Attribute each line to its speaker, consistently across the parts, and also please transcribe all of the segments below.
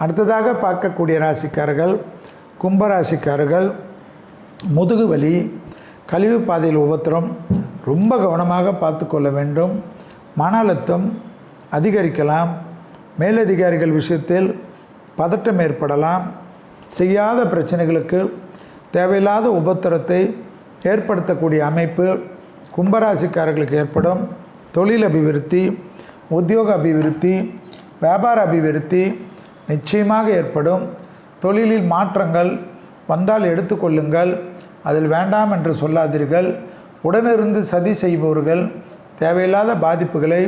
Speaker 1: அடுத்ததாக பார்க்கக்கூடிய ராசிக்காரர்கள் கும்பராசிக்காரர்கள். முதுகு வலி, கழிவு பாதையில் உபத்திரம் ரொம்ப கவனமாக பார்த்து கொள்ள வேண்டும். மன அழுத்தம் அதிகரிக்கலாம். மேலதிகாரிகள் விஷயத்தில் பதட்டம் ஏற்படலாம். செய்யாத பிரச்சனைகளுக்கு தேவையில்லாத உபத்திரத்தை ஏற்படுத்தக்கூடிய அமைப்பு கும்பராசிக்காரர்களுக்கு ஏற்படும். தொழில் அபிவிருத்தி, உத்தியோக அபிவிருத்தி, வியாபார அபிவிருத்தி நிச்சயமாக ஏற்படும். தொழிலில் மாற்றங்கள் வந்தால் எடுத்துக்கொள்ளுங்கள், அதில் வேண்டாம் என்று சொல்லாதீர்கள். உடனிருந்து சதி செய்பவர்கள் தேவையில்லாத பாதிப்புகளை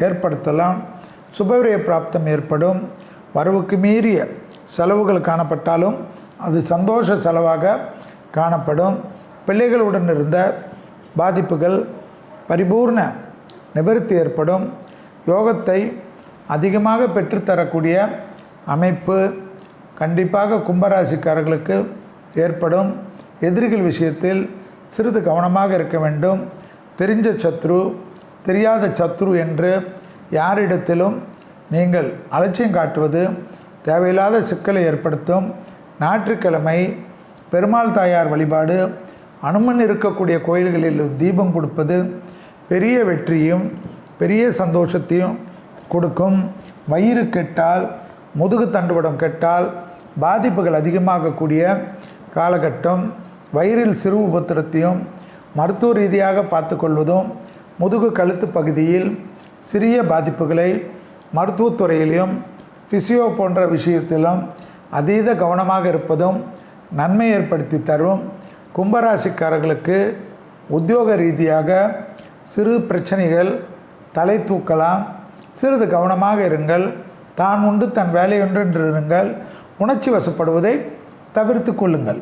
Speaker 1: ஏற்படுத்தலாம். சுபவிரய பிராப்தம் ஏற்படும். வரவுக்கு மீறிய செலவுகள் காணப்பட்டாலும் அது சந்தோஷ செலவாக காணப்படும். பிள்ளைகளுடன் இருந்த பாதிப்புகள் பரிபூர்ண நிவர்த்தி ஏற்படும். யோகத்தை அதிகமாக பெற்றுத்தரக்கூடிய அமைப்பு கண்டிப்பாக கும்பராசிக்காரர்களுக்கு ஏற்படும். எதிரிகள் விஷயத்தில் சிறிது கவனமாக இருக்க வேண்டும். தெரிஞ்ச சத்ரு, தெரியாத சத்ரு என்று யாரிடத்திலும் நீங்கள் அலட்சியம் காட்டுவது தேவையில்லாத சிக்கலை ஏற்படுத்தும். ஞாயிற்றுக்கிழமை பெருமாள் தாயார் வழிபாடு, அனுமன் இருக்கக்கூடிய கோயில்களில் தீபம் கொடுப்பது பெரிய வெற்றியும் பெரிய சந்தோஷத்தையும் கொடுக்கும். வயிறு கெட்டால், முதுகு தண்டுவடம் கெட்டால் பாதிப்புகள் அதிகமாகக்கூடிய காலகட்டம். வயிறில் சிறு உபத்திரத்தையும் மருத்துவ ரீதியாக பார்த்து கொள்வதும், முதுகு கழுத்து பகுதியில் சிறிய பாதிப்புகளை மருத்துவத்துறையிலும் ஃபிசியோ போன்ற விஷயத்திலும் அதீத கவனமாக இருப்பதும் நன்மை ஏற்படுத்தி தரும். கும்பராசிக்காரர்களுக்கு உத்தியோக ரீதியாக சிறு பிரச்சனைகள் தலை தூக்கலாம். சிறிது கவனமாக இருங்கள். தான் உண்டு தன் வேலையொன்று என்று இருங்கள். உணர்ச்சி வசப்படுவதை தவிர்த்து கொள்ளுங்கள்.